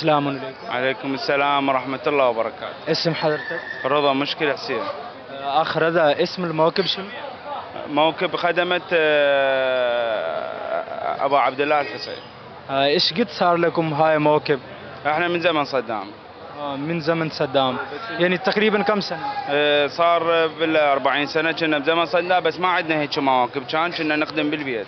السلام عليكم. عليكم السلام ورحمة الله وبركاته. اسم حضرتك؟ رضا مشكل حسين. أخ رضا، اسم الموكب شنو؟ موكب خدمة أبو عبد الله الحسين. إيش قد صار لكم هاي موكب؟ احنا من زمن صدام. من زمن صدام، يعني تقريبا كم سنة؟ صار بال 40 سنة كنا بزمن صدام، بس ما عندنا هيك مواكب، كنا نخدم بالبيت.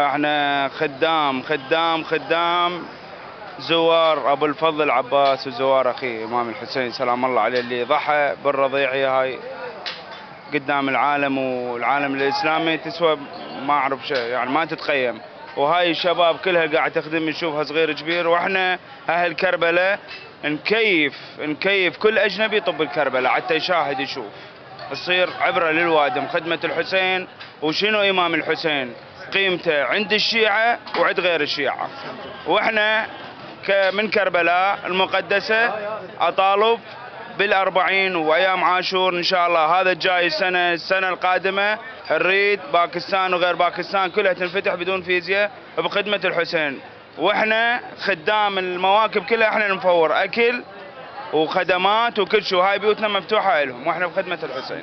احنا خدام زوار ابو الفضل عباس وزوار اخيه امام الحسين سلام الله عليه، اللي ضحى بالرضيعه هاي قدام العالم، والعالم الاسلامي تسوى ما اعرف شيء، يعني ما تتقيم. وهاي الشباب كلها قاعد تخدم، نشوفها صغير كبير، واحنا اهل كربلاء نكيف كل اجنبي طب الكربلاء حتى يشاهد يشوف، تصير عبره للوادم خدمه الحسين وشنو امام الحسين قيمته عند الشيعه وعند غير الشيعه. واحنا من كربلاء المقدسه اطالب بالأربعين وايام عاشور ان شاء الله. هذا الجاي السنه القادمه نريد باكستان وغير باكستان كلها تنفتح بدون فيزياء بخدمه الحسين، واحنا خدام المواكب كلها احنا نفور اكل وخدمات وكل شيء، هاي بيوتنا مفتوحه لهم واحنا بخدمه الحسين.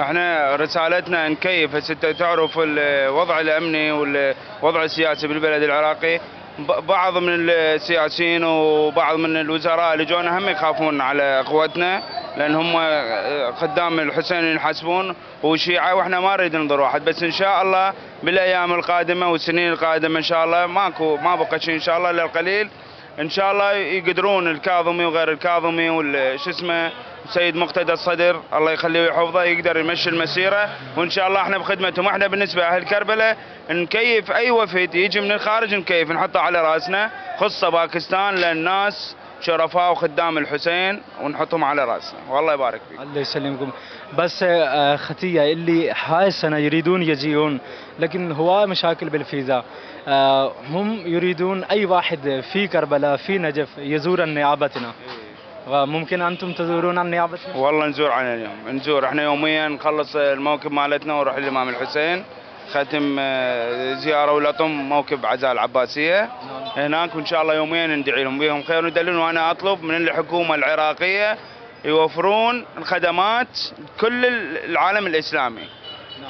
احنا رسالتنا نكيف هسه تعرف الوضع الامني والوضع السياسي بالبلد العراقي. بعض من السياسيين وبعض من الوزراء اللي جونا هم يخافون على اخوتنا لان هم خدام الحسين ينحاسبون وشيعه، واحنا ما نريد نضر واحد. بس ان شاء الله بالايام القادمه والسنين القادمه ان شاء الله ما بقى شيء ان شاء الله الا القليل. ان شاء الله يقدرون الكاظمي وغير الكاظمي والش اسمه سيد مقتدى الصدر الله يخليه ويحفظه يقدر يمشي المسيره، وان شاء الله احنا بخدمتهم. احنا بالنسبه اهل كربلاء نكيف اي وفد يجي من الخارج، نكيف نحطه على راسنا، خصه باكستان للناس شرفاء وخدام الحسين ونحطهم على راسنا. والله يبارك فيك. الله يسلمكم. بس خطية اللي هاي السنة يريدون يجيون لكن هو مشاكل بالفيزا. هم يريدون أي واحد في كربلاء في نجف يزور نيابتنا. ممكن أنتم تزورون عن نيابتنا؟ والله نزور عن اليوم نزور، احنا يوميا نخلص الموكب مالتنا ونروح للإمام الحسين ختم زيارة ولطم موكب عزاء العباسية هناك، وإن شاء الله يوميا ندعي لهم بهم خير ويدلون. وأنا أطلب من الحكومة العراقية يوفرون الخدمات كل العالم الإسلامي.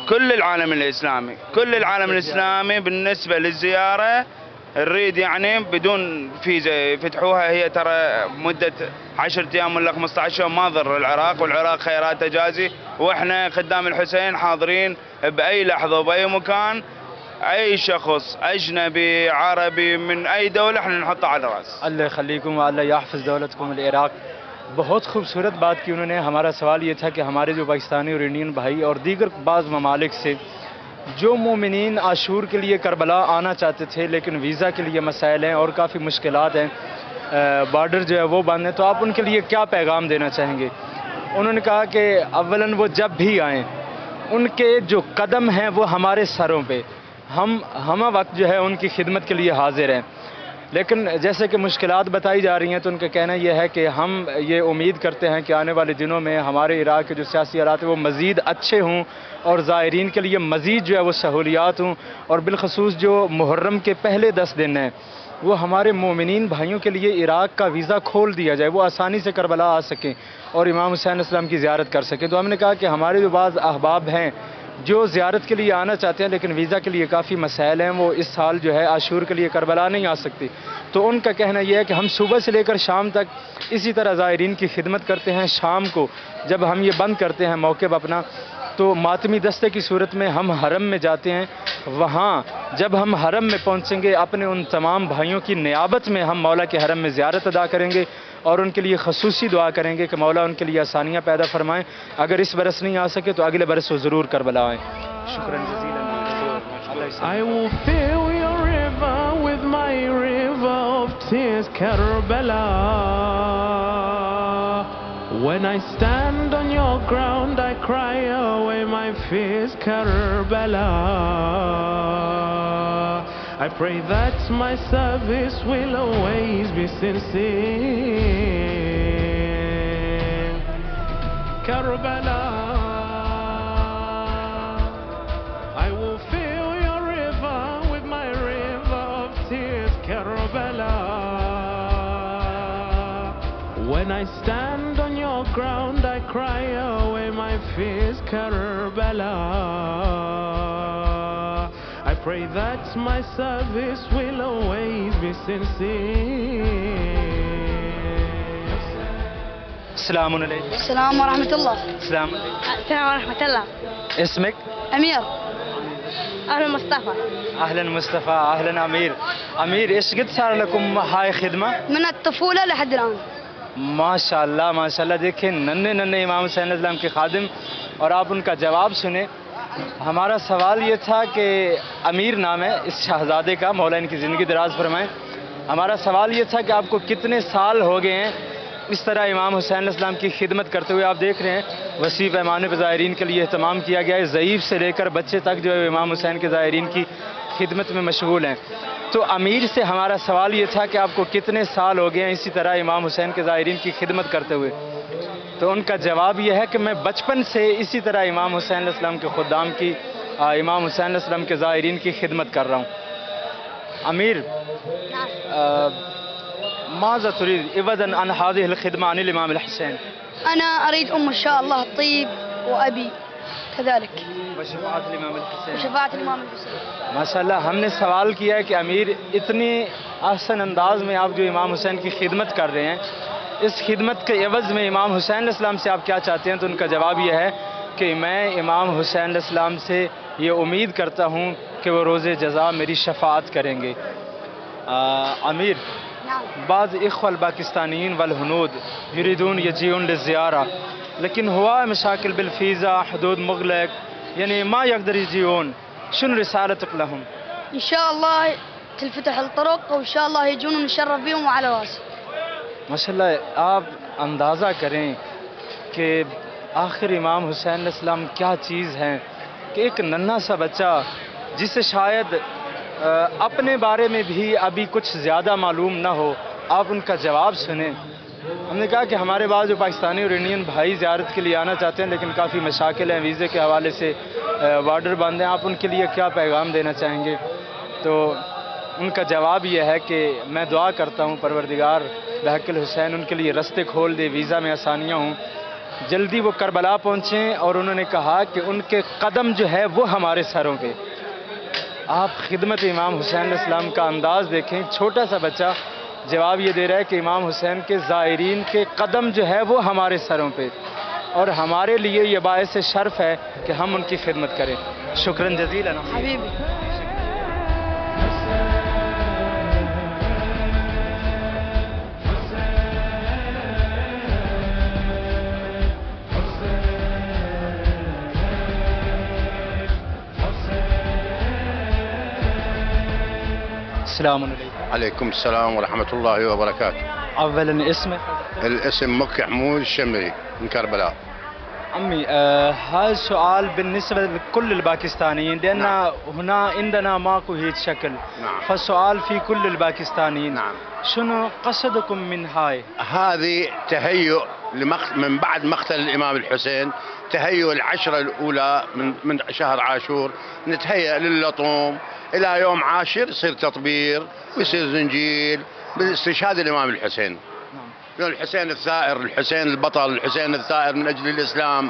كل العالم الإسلامي، كل العالم الإسلامي بالنسبة للزيارة نريد يعني بدون فيزا يفتحوها. هي ترى مدة 10 أيام ولا 15 يوم ما ضر العراق، والعراق خيرات تجازي، واحنا خدام الحسين حاضرين بأي لحظة وبأي مكان. أي شخص أجنبي عربي من أي دولة احنا نحطه على الرأس. اللہ يخليكم و اللہ يحفظ دولتكم العراق. بہت خوبصورت بات کی انہوں نے. ہمارا سوال یہ تھا کہ ہمارے جو پاکستانی اور انڈین بھائی اور دیگر بعض ممالک سے جو مومنین عاشور کے لیے کربلا آنا چاہتے تھے لیکن ویزا کے لیے مسائل ہیں اور کافی مشکلات ہیں، بارڈر جو ہے وہ بند ہے، تو آپ ان کے لیے کیا پیغام دینا چاہیں گے؟ انہوں نے کہا کہ اولاً وہ جب بھی آئیں ان کے جو قدم ہیں وہ ہمارے سروں پہ، ہم ہمہ وقت جو ہے ان کی خدمت کے لیے حاضر ہیں. لیکن جیسے کہ مشکلات بتائی جا رہی ہیں تو ان کا کہنا یہ ہے کہ ہم یہ امید کرتے ہیں کہ آنے والے دنوں میں ہمارے عراق کے جو سیاسی حالات ہیں وہ مزید اچھے ہوں اور زائرین کے لیے مزید جو ہے وہ سہولیات ہوں، اور بالخصوص جو محرم کے پہلے 10 دن ہیں وہ ہمارے مومنین بھائیوں کے لیے عراق کا ویزا کھول دیا جائے، وہ آسانی سے کربلا آ سکیں اور امام حسین علیہ السلام کی زیارت کر سکیں. تو ہم نے کہا کہ ہمارے جو بعض احباب ہیں جو زیارت کے لیے آنا چاہتے ہیں لیکن ویزا کے لیے کافی مسائل ہیں، وہ اس سال جو ہے عاشور کے لیے کربلا نہیں آ سکتی، تو ان کا کہنا یہ ہے کہ ہم صبح سے لے کر شام تک اسی طرح زائرین کی خدمت کرتے ہیں. شام کو جب ہم یہ بند کرتے ہیں موقف اپنا تو ماتمی دستے کی صورت میں ہم حرم میں جاتے ہیں. وہاں جب ہم حرم میں پہنچیں گے اپنے ان تمام بھائیوں کی نیابت میں ہم مولا کے حرم میں زیارت ادا کریں گے اور ان کے لیے خصوصی دعا کریں گے کہ مولا ان کے لیے آسانیاں پیدا فرمائیں. اگر اس برس نہیں آ سکے تو اگلے برس وہ ضرور کربلا آئیں. شکراً جزیلا. I will fill your river with my river of tears, Karbala. When I stand on your ground, I cry away my fears, Karbala. I pray that my service will always be sincere, Karbala. I will fill your river with my river of tears, Karbala. When I stand on your ground, I cry away my fears, Karbala. I pray that my service will always be sincere. السلام علیکم. السلام ورحمة الله. السلام علیکم. السلام ورحمة الله. اسمك؟ أمير. أهلا مصطفى. اهلا مصطفى. اهلا امير. امير ايش قد صار لكم هاي خدمه؟ من الطفولة لحد الآن. ماشاء اللہ ماشاء اللہ. دیکھیں ننھے امام حسین علیہ السلام کے خادم اور آپ ان کا جواب سنیں. ہمارا سوال یہ تھا کہ امیر نام ہے اس شہزادے کا، مولا ان کی زندگی دراز فرمائیں. ہمارا سوال یہ تھا کہ آپ کو کتنے سال ہو گئے ہیں اس طرح امام حسین علیہ السلام کی خدمت کرتے ہوئے؟ آپ دیکھ رہے ہیں وسیع پیمانے پہ زائرین کے لیے اہتمام کیا گیا ہے، ضعیف سے لے کر بچے تک جو ہے امام حسین کے زائرین کی خدمت میں مشغول ہیں. تو امیر سے ہمارا سوال یہ تھا کہ آپ کو کتنے سال ہو گئے ہیں اسی طرح امام حسین کے زائرین کی خدمت کرتے ہوئے؟ تو ان کا جواب یہ ہے کہ میں بچپن سے اسی طرح امام حسین علیہ السلام کے خدام کی، امام حسین علیہ السلام کے زائرین کی خدمت کر رہا ہوں. امیر ماذا تريد عوضا عن هذه الخدمة عن الإمام الحسين؟ أنا أريد إن شاء الله الطيب وأبي كذلك وشفاعة الإمام الحسين. وشفاعة الإمام الحسين. ماشاء اللہ. ہم نے سوال کیا ہے کہ امیر اتنی احسن انداز میں آپ جو امام حسین کی خدمت کر رہے ہیں، اس خدمت کے عوض میں امام حسین علیہ السلام سے آپ کیا چاہتے ہیں؟ تو ان کا جواب یہ ہے کہ میں امام حسین علیہ السلام سے یہ امید کرتا ہوں کہ وہ روز جزا میری شفاعت کریں گے. امیر بعض اخوة الباكستانيين والهنود يريدون يجيون للزيارة لكن هو مشاكل بالفيزا، حدود مغلق، يعني ما يقدر يجيون، شنو رسالتك لهم؟ إن شاء الله تنفتح الطرق وإن شاء الله يجون ونشرف بهم وعلى راسي. ماشاءاللہ. آپ اندازہ کریں کہ آخر امام حسین علیہ السلام کیا چیز ہیں کہ ایک ننھا سا بچہ جسے شاید اپنے بارے میں بھی ابھی کچھ زیادہ معلوم نہ ہو، آپ ان کا جواب سنیں. ہم نے کہا کہ ہمارے بعض جو پاکستانی اور انڈین بھائی زیارت کے لیے آنا چاہتے ہیں لیکن کافی مشاکل ہیں، ویزے کے حوالے سے بارڈر بند ہیں، آپ ان کے لیے کیا پیغام دینا چاہیں گے؟ تو ان کا جواب یہ ہے کہ میں دعا کرتا ہوں پروردگار بحق الحسین ان کے لیے رستے کھول دے، ویزا میں آسانیاں ہوں، جلدی وہ کربلا پہنچیں، اور انہوں نے کہا کہ ان کے قدم جو ہے وہ ہمارے سروں پہ۔ آپ خدمت امام حسین علیہ السلام کا انداز دیکھیں، چھوٹا سا بچہ جواب یہ دے رہا ہے کہ امام حسین کے زائرین کے قدم جو ہے وہ ہمارے سروں پہ، اور ہمارے لیے یہ باعث شرف ہے کہ ہم ان کی خدمت کریں۔ شکراً جزیلاً حبیبی. السلام علیکم۔ عليكم السلام ورحمة الله وبركاته. اولا اسمك؟ الاسم مكي حمود الشمري من كربلاء. عمي هذا السؤال بالنسبة لكل الباكستانيين، لأن نعم. هنا عندنا ماكو هيك شكل. نعم. فالسؤال في كل الباكستانيين. نعم. شنو قصدكم من هاي؟ هذه تهيؤ من بعد مقتل الإمام الحسين، تهيؤ العشرة الأولى من شهر عاشور، نتهيأ للطوم إلى يوم عاشر يصير تطبير ويصير زنجيل باستشهاد الإمام الحسين. نعم. يقول الحسين الثائر، الحسين البطل، الحسين الثائر من أجل الإسلام،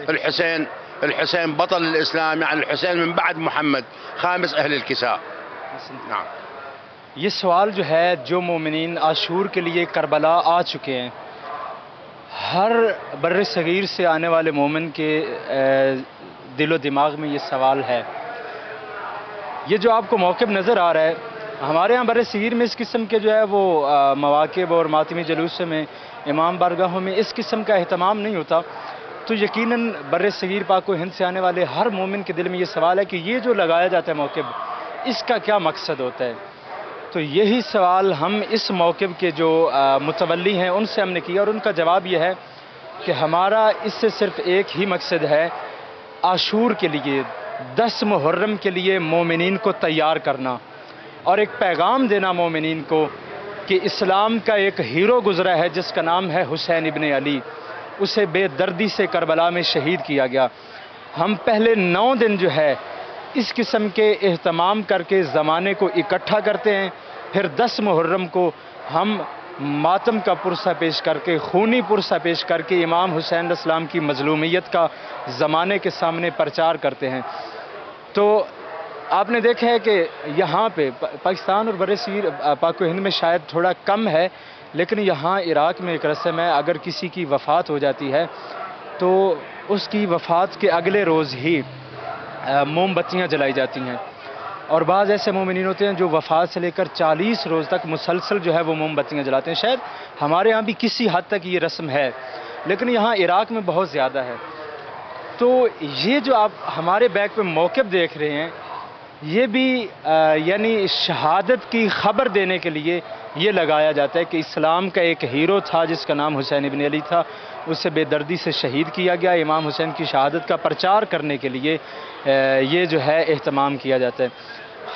الحسين بطل الإسلام، يعني الحسين من بعد محمد خامس أهل الكساء. نعم. یہ سوال جو ہے، جو مومنین عاشور کے لیے کربلا آ چکے ہیں، ہر بر صغیر سے آنے والے مومن کے دل و دماغ میں یہ سوال ہے۔ یہ جو آپ کو موقف نظر آ رہا ہے، ہمارے ہاں بر صغیر میں اس قسم کے جو ہے وہ مواقب اور ماتمی جلوس میں امام بارگاہوں میں اس قسم کا اہتمام نہیں ہوتا، تو یقیناً بر صغیر پاک و ہند سے آنے والے ہر مومن کے دل میں یہ سوال ہے کہ یہ جو لگایا جاتا ہے موقف، اس کا کیا مقصد ہوتا ہے۔ تو یہی سوال ہم اس موقف کے جو متولی ہیں ان سے ہم نے کیا، اور ان کا جواب یہ ہے کہ ہمارا اس سے صرف ایک ہی مقصد ہے، عاشور کے لیے 10 محرم کے لیے مومنین کو تیار کرنا، اور ایک پیغام دینا مومنین کو کہ اسلام کا ایک ہیرو گزرا ہے جس کا نام ہے حسین ابن علی، اسے بے دردی سے کربلا میں شہید کیا گیا۔ ہم پہلے 9 دن جو ہے اس قسم کے اہتمام کر کے زمانے کو اکٹھا کرتے ہیں، پھر 10 محرم کو ہم ماتم کا پرسہ پیش کر کے، خونی پرسہ پیش کر کے امام حسین علیہ السلام کی مظلومیت کا زمانے کے سامنے پرچار کرتے ہیں۔ تو آپ نے دیکھا ہے کہ یہاں پہ پاکستان اور برصغیر پاک و ہند میں شاید تھوڑا کم ہے، لیکن یہاں عراق میں ایک رسم ہے، اگر کسی کی وفات ہو جاتی ہے تو اس کی وفات کے اگلے روز ہی موم بتیاں جلائی جاتی ہیں، اور بعض ایسے مومنین ہوتے ہیں جو وفات سے لے کر 40 روز تک مسلسل جو ہے وہ موم بتیاں جلاتے ہیں۔ شاید ہمارے ہاں بھی کسی حد تک یہ رسم ہے، لیکن یہاں عراق میں بہت زیادہ ہے۔ تو یہ جو آپ ہمارے بیک پہ موقف دیکھ رہے ہیں، یہ بھی یعنی شہادت کی خبر دینے کے لیے یہ لگایا جاتا ہے کہ اسلام کا ایک ہیرو تھا جس کا نام حسین ابن علی تھا، اسے بے دردی سے شہید کیا گیا۔ امام حسین کی شہادت کا پرچار کرنے کے لیے یہ جو ہے اہتمام کیا جاتا ہے۔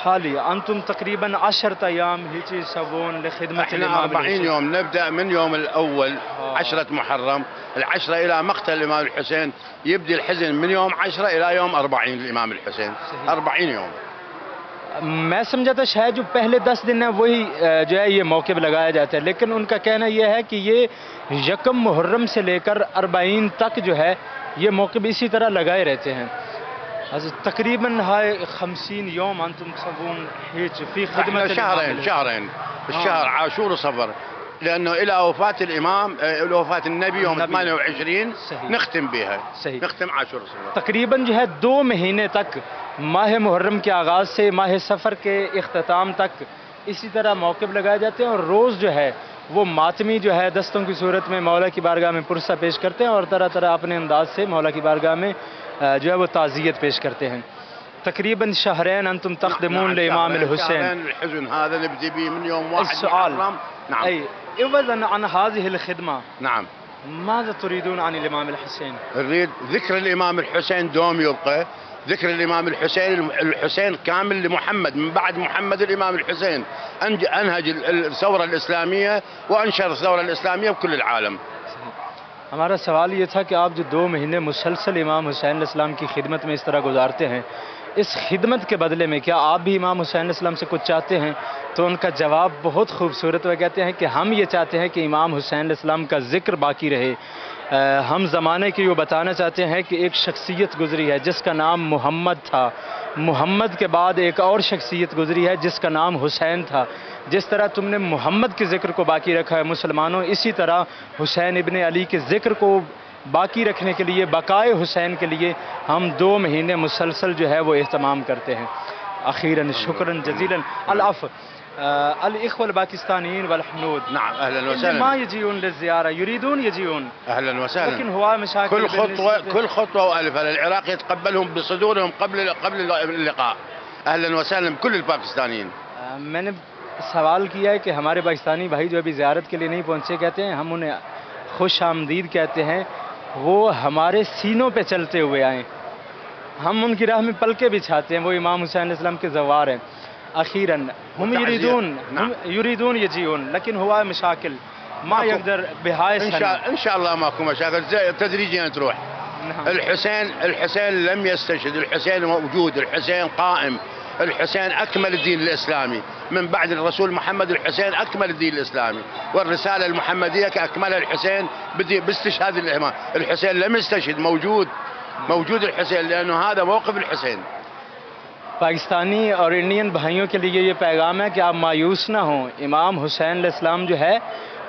خالی انتم تقریباً 10 ایام ہیچی سوون لخدمت احنا الامام 40 الحسین۔ يوم نبدأ من يوم الأول 10 محرم، 10 إلى مقتل الإمام الحسين، يبدي الحزن من يوم 10 إلى يوم 40 للإمام الحسين. 40 يوم. میں سمجھا تھا شاید جو پہلے 10 دن ہیں وہی جو ہے یہ موقف لگایا جاتا ہے، لیکن ان کا کہنا یہ ہے کہ یہ 1 محرم سے لے کر 40 تک جو ہے یہ موقف اسی طرح لگائے رہتے ہیں۔ تقریباً 50 يوم انتم تصوون هيك في خدمة احنا شهرين الشهر عاشور وصفر، لأنه إلى وفاة الإمام إلى وفاة النبي يوم 28 صحیح. نختم بها، صحیح. نختم عاشور وصفر. تقریباً جو ہے 2 مہینے تک، ماہ محرم کے آغاز سے ماہ سفر کے اختتام تک اسی طرح موقف لگائے جاتے ہیں، اور روز جو ہے وہ ماتمی جو ہے دستوں کی صورت میں مولا کی بارگاہ میں پرسہ پیش کرتے ہیں، اور طرح طرح اپنے انداز سے مولا کی بارگاہ میں جو ہے وہ تعزیت پیش کرتے ہیں۔ تقریباً 2 شهرين انتم تخدمون لامام الحسين. الحزن هذا نبدي به من يوم 1 السؤال محرم. نعم. أي عوضاً عن هذه الخدمة نعم. ماذا تريدون عن الإمام الحسين؟ نريد ذكر الإمام الحسين دوم يبقى، ذكر الإمام الحسين كامل لمحمد، من بعد محمد الإمام الحسين أنهج الثورة الإسلامية وأنشر الثورة الإسلامية بكل العالم. ہمارا سوال یہ تھا کہ آپ جو 2 مہینے مسلسل امام حسین علیہ السلام کی خدمت میں اس طرح گزارتے ہیں، اس خدمت کے بدلے میں کیا آپ بھی امام حسین علیہ السلام سے کچھ چاہتے ہیں؟ تو ان کا جواب بہت خوبصورت، وہ کہتے ہیں کہ ہم یہ چاہتے ہیں کہ امام حسین علیہ السلام کا ذکر باقی رہے۔ ہم زمانے کی وہ بتانا چاہتے ہیں کہ ایک شخصیت گزری ہے جس کا نام محمد تھا، محمد کے بعد ایک اور شخصیت گزری ہے جس کا نام حسین تھا۔ جس طرح تم نے محمد کے ذکر کو باقی رکھا ہے مسلمانوں، اسی طرح حسین ابن علی کے ذکر کو باقی رکھنے کے لیے، بقائے حسین کے لیے ہم 2 مہینے مسلسل جو ہے وہ اہتمام کرتے ہیں۔ اخیراً شکراً جزیلاً العفو الإخوة الباكستانيين والحنود. نعم اهلا ما وسهلا. يجيون للزيارة، يريدون يجيون، اهلا وسهلا. لكن هو مشاكل كل خطوه والف. العراق يتقبلهم بصدورهم قبل اللقاء. اهلا وسهلا بكل الباكستانيين. میں نے سوال کیا ہے کہ ہمارے پاکستانی بھائی جو ابھی زیارت کے لیے نہیں پہنچے، کہتے ہیں ہم انہیں خوش آمدید کہتے ہیں، وہ ہمارے سینوں پہ چلتے ہوئے آئیں، ہم ان کی راہ میں پلکیں بچھاتے ہیں، وہ امام حسین علیہ السلام کے زوار ہیں۔ اخیراً هم يريدون يجيون لكن هو مشاكل ما يقدر بهاي السنة. ان شاء الله ماكو مشاكل، تدريجيا تروح. نعم. الحسين لم يستشهد، الحسين موجود، الحسين قائم، الحسين اكمل الدين الاسلامي من بعد الرسول محمد. الحسين اكمل الدين الاسلامي والرساله المحمديه كاكملها الحسين باستشهاد الامام. الحسين لم يستشهد، موجود الحسين، لانه هذا موقف الحسين. پاکستانی اور انڈین بھائیوں کے لیے یہ پیغام ہے کہ آپ مایوس نہ ہوں، امام حسین علیہ السلام جو ہے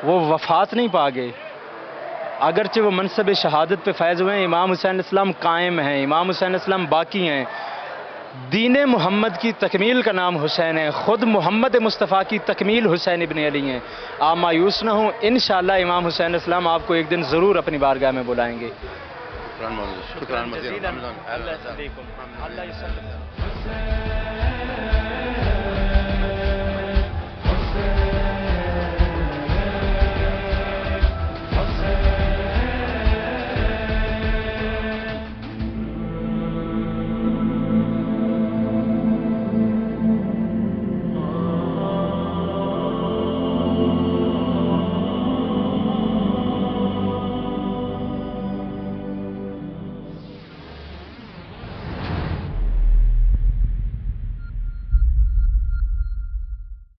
وہ وفات نہیں پا گئے، اگرچہ وہ منصب شہادت پہ فائز ہوئے ہیں، امام حسین علیہ السلام قائم ہیں، امام حسین علیہ السلام باقی ہیں۔ دین محمد کی تکمیل کا نام حسین ہے، خود محمد مصطفیٰ کی تکمیل حسین ابن علی ہیں۔ آپ مایوس نہ ہوں، انشاءاللہ امام حسین علیہ السلام آپ کو ایک دن ضرور اپنی بارگاہ میں بلائیں گے۔ شکرا جزیلا، اللہ یسلمکم، اللہ یسلمکم۔